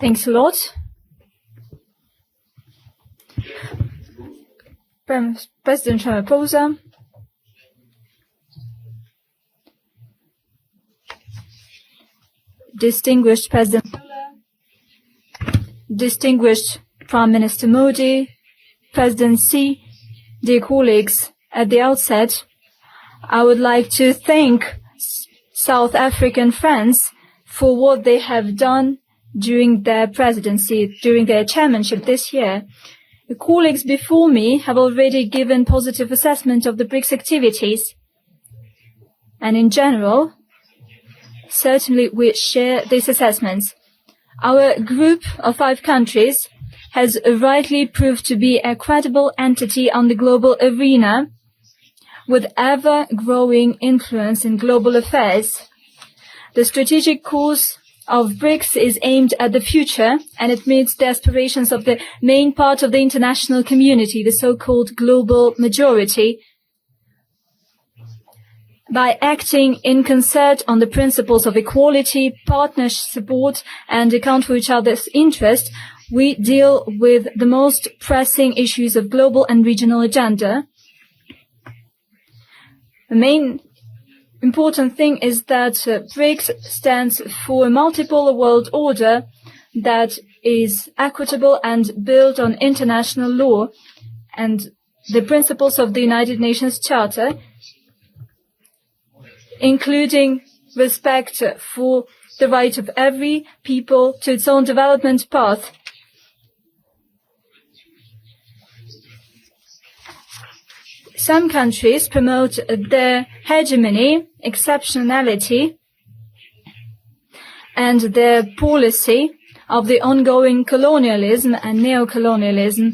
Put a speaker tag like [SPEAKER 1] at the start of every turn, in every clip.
[SPEAKER 1] Thanks a lot. President Ramaphosa, distinguished President, distinguished Prime Minister Modi, Presidency, dear colleagues, at the outset, I would like to thank South African friends for what they have done during their presidency, during their chairmanship this year. The colleagues before me have already given positive assessment of the Brics activities. And in general, certainly we share these assessments. Our group of 5 countries has rightly proved to be a credible entity on the global arena with ever-growing influence in global affairs. The strategic course of Brics is aimed at the future, and it meets the aspirations of the main part of the international community, the so-called global majority. By acting in concert on the principles of equality, partnership, support, and account for each other's interests, we deal with the most pressing issues of global and regional agenda. The main important thing is that Brics stands for a multipolar world order that is equitable and built on international law and the principles of the United Nations Charter, including respect for the right of every people to its own development path. Some countries promote their hegemony, exceptionality, and their policy of the ongoing colonialism and neocolonialism.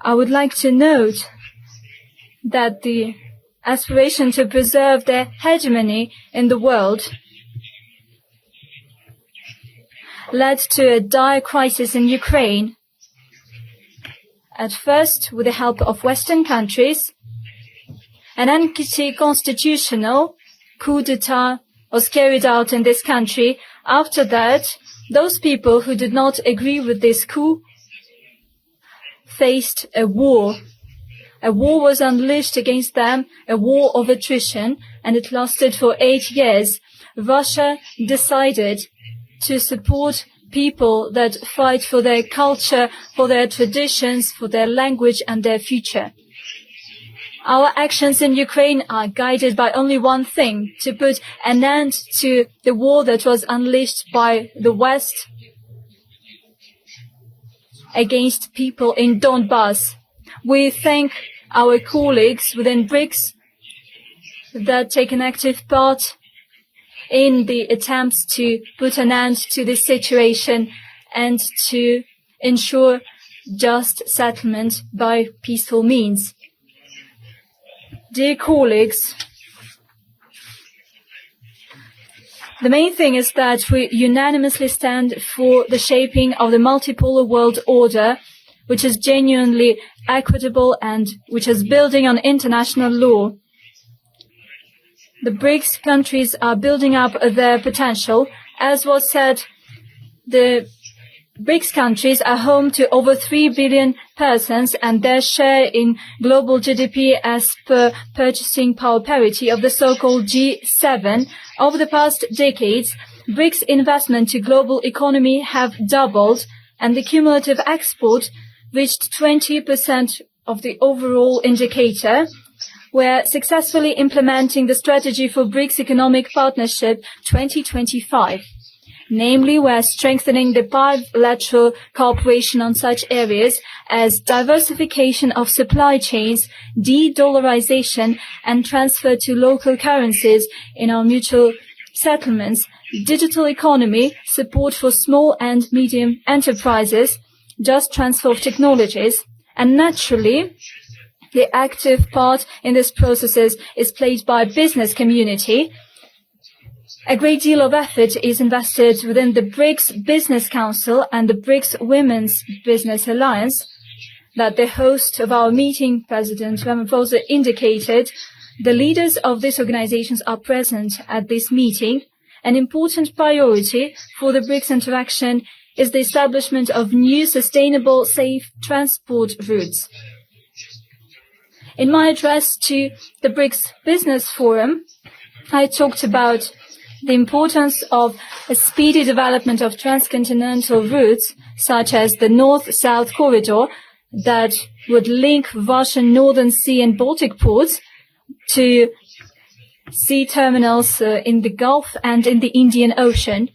[SPEAKER 1] I would like to note that the aspiration to preserve their hegemony in the world led to a dire crisis in Ukraine. At first, with the help of Western countries, an anti-constitutional coup d'etat was carried out in this country. After that, those people who did not agree with this coup faced a war. A war was unleashed against them, a war of attrition, and it lasted for 8 years. Russia decided to support people that fight for their culture, for their traditions, for their language and their future. Our actions in Ukraine are guided by only one thing: to put an end to the war that was unleashed by the West against people in Donbass. We thank our colleagues within Brics that take an active part in the attempts to put an end to this situation and to ensure just settlement by peaceful means. Dear colleagues, the main thing is that we unanimously stand for the shaping of the multipolar world order, which is genuinely equitable and which is building on international law. The Brics countries are building up their potential. As was said, the Brics countries are home to over 3 billion persons, and their share in global GDP as per purchasing power parity of the so-called G7. Over the past decades, Brics investment to global economy have doubled, and the cumulative export reached 20% of the overall indicator. We're successfully implementing the strategy for Brics Economic Partnership 2025. Namely, we're strengthening the bilateral cooperation on such areas as diversification of supply chains, de-dollarization, and transfer to local currencies in our mutual settlements, digital economy, support for small and medium enterprises, just transfer of technologies, and naturally, the active part in these processes is played by business community. A great deal of effort is invested within the Brics Business Council and the Brics Women's Business Alliance that the host of our meeting, President Ramaphosa, indicated. The leaders of these organizations are present at this meeting, an important priority for the BRICS interaction is the establishment of new sustainable, safe transport routes. In my address to the BRICS Business Forum, I talked about the importance of a speedy development of transcontinental routes, such as the North-South corridor that would link Russian Northern Sea and Baltic ports to sea terminals in the Gulf and in the Indian Ocean.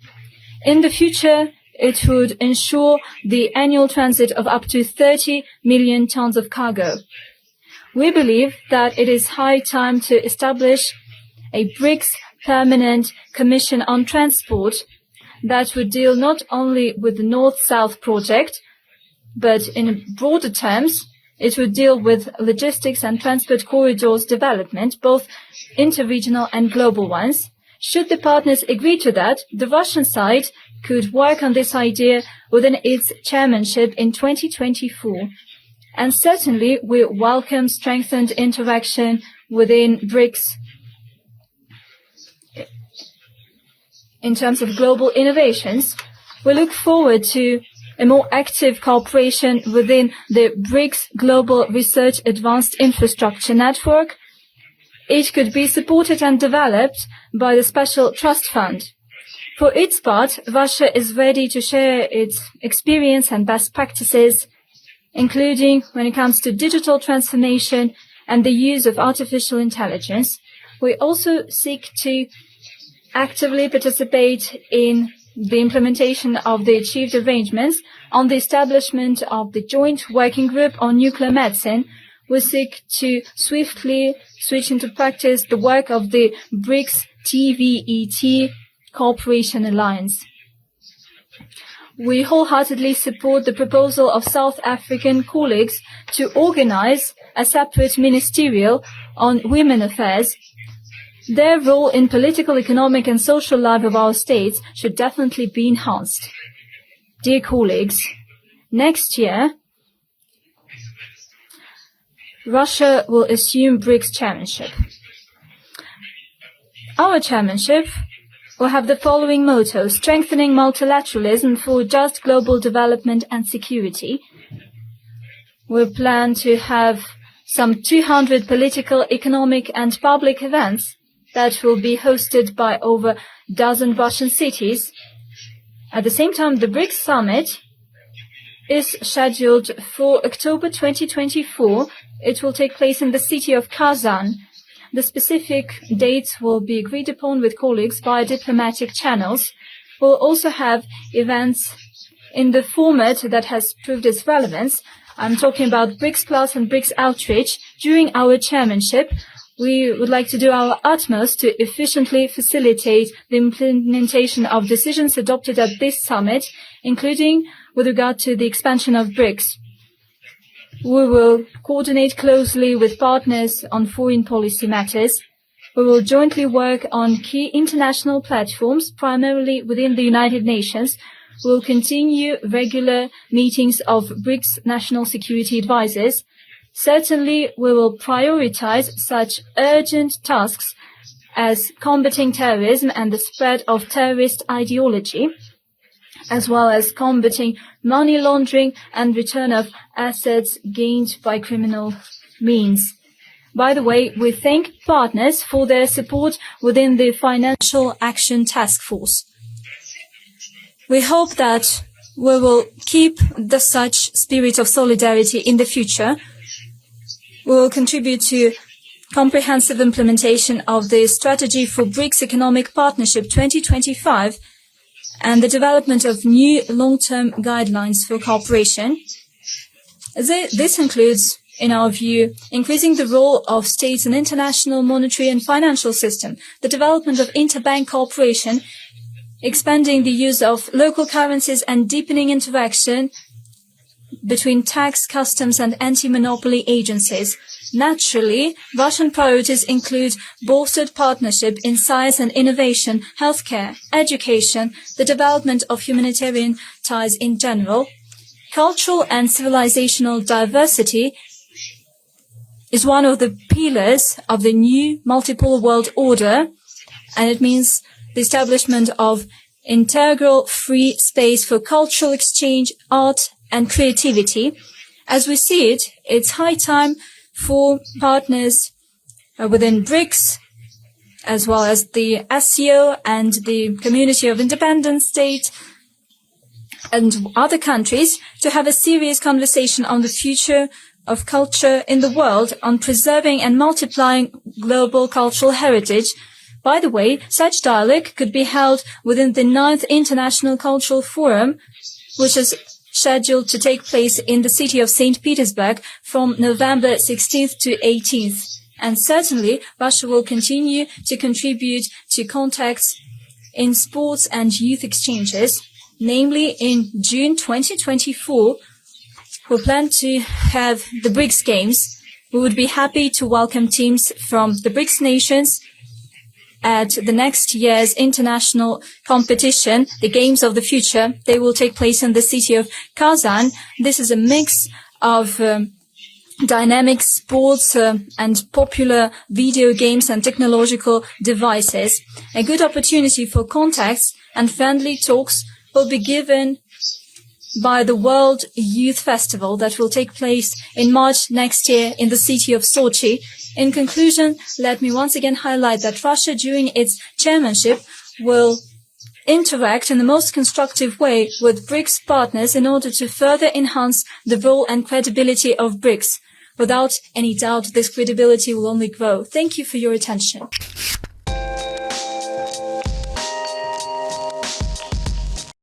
[SPEAKER 1] In the future, it would ensure the annual transit of up to 30 million tons of cargo. We believe that it is high time to establish a BRICS Permanent Commission on Transport that would deal not only with the North-South project, but in broader terms, it would deal with logistics and transport corridors development, both interregional and global ones. Should the partners agree to that, the Russian side could work on this idea within its chairmanship in 2024. And certainly, we welcome strengthened interaction within BRICS in terms of global innovations. We look forward to a more active cooperation within the BRICS Global Research Advanced Infrastructure Network. It could be supported and developed by the Special Trust Fund. For its part, Russia is ready to share its experience and best practices, including when it comes to digital transformation and the use of artificial intelligence. We also seek to actively participate in the implementation of the achieved arrangements on the establishment of the Joint Working Group on Nuclear Medicine. We seek to swiftly switch into practice the work of the BRICS TVET Cooperation Alliance. We wholeheartedly support the proposal of South African colleagues to organize a separate ministerial on women affairs. Their role in political, economic and social life of our states should definitely be enhanced. Dear colleagues, next year, Russia will assume BRICS chairmanship. Our chairmanship will have the following motto: strengthening multilateralism for just global development and security. We plan to have some 200 political, economic and public events that will be hosted by over a dozen Russian cities. At the same time, the BRICS summit is scheduled for October 2024. It will take place in the city of Kazan. The specific dates will be agreed upon with colleagues via diplomatic channels. We'll also have events in the format that has proved its relevance. I'm talking about BRICS Plus and BRICS Outreach. During our chairmanship, we would like to do our utmost to efficiently facilitate the implementation of decisions adopted at this summit, including with regard to the expansion of BRICS. We will coordinate closely with partners on foreign policy matters. We will jointly work on key international platforms, primarily within the United Nations. We will continue regular meetings of BRICS national security advisors. Certainly, we will prioritize such urgent tasks as combating terrorism and the spread of terrorist ideology, as well as combating money laundering and return of assets gained by criminal means. By the way, we thank partners for their support within the Financial Action Task Force. We hope that we will keep such spirit of solidarity in the future. We will contribute to comprehensive implementation of the Strategy for BRICS Economic Partnership 2025 and the development of new long-term guidelines for cooperation. This includes, in our view, increasing the role of states in international monetary and financial system, the development of interbank cooperation, expanding the use of local currencies and deepening interaction between tax, customs and anti-monopoly agencies. Naturally, Russian priorities include bolstered partnership in science and innovation, healthcare, education, the development of humanitarian ties in general. Cultural and civilizational diversity is one of the pillars of the new multipolar world order, and it means the establishment of integral free space for cultural exchange, art, and creativity. As we see it, it's high time for partners within Brics, as well as the SCO and the Community of Independent States and other countries, to have a serious conversation on the future of culture in the world, on preserving and multiplying global cultural heritage. By the way, such dialogue could be held within the 9th International Cultural Forum, which is scheduled to take place in the city of St. Petersburg from November 16th to 18th. And certainly, Russia will continue to contribute to contacts in sports and youth exchanges. Namely, in June 2024, we plan to have the Brics Games. We would be happy to welcome teams from the Brics nations at the next year's international competition, the Games of the Future. They will take place in the city of Kazan. This is a mix of dynamic sports and popular video games and technological devices. A good opportunity for contacts and friendly talks will be given by the World Youth Festival that will take place in March next year in the city of Sochi. In conclusion, let me once again highlight that Russia, during its chairmanship, will interact in the most constructive way with Brics partners in order to further enhance the role and credibility of Brics. Without any doubt, this credibility will only grow. Thank you for your attention.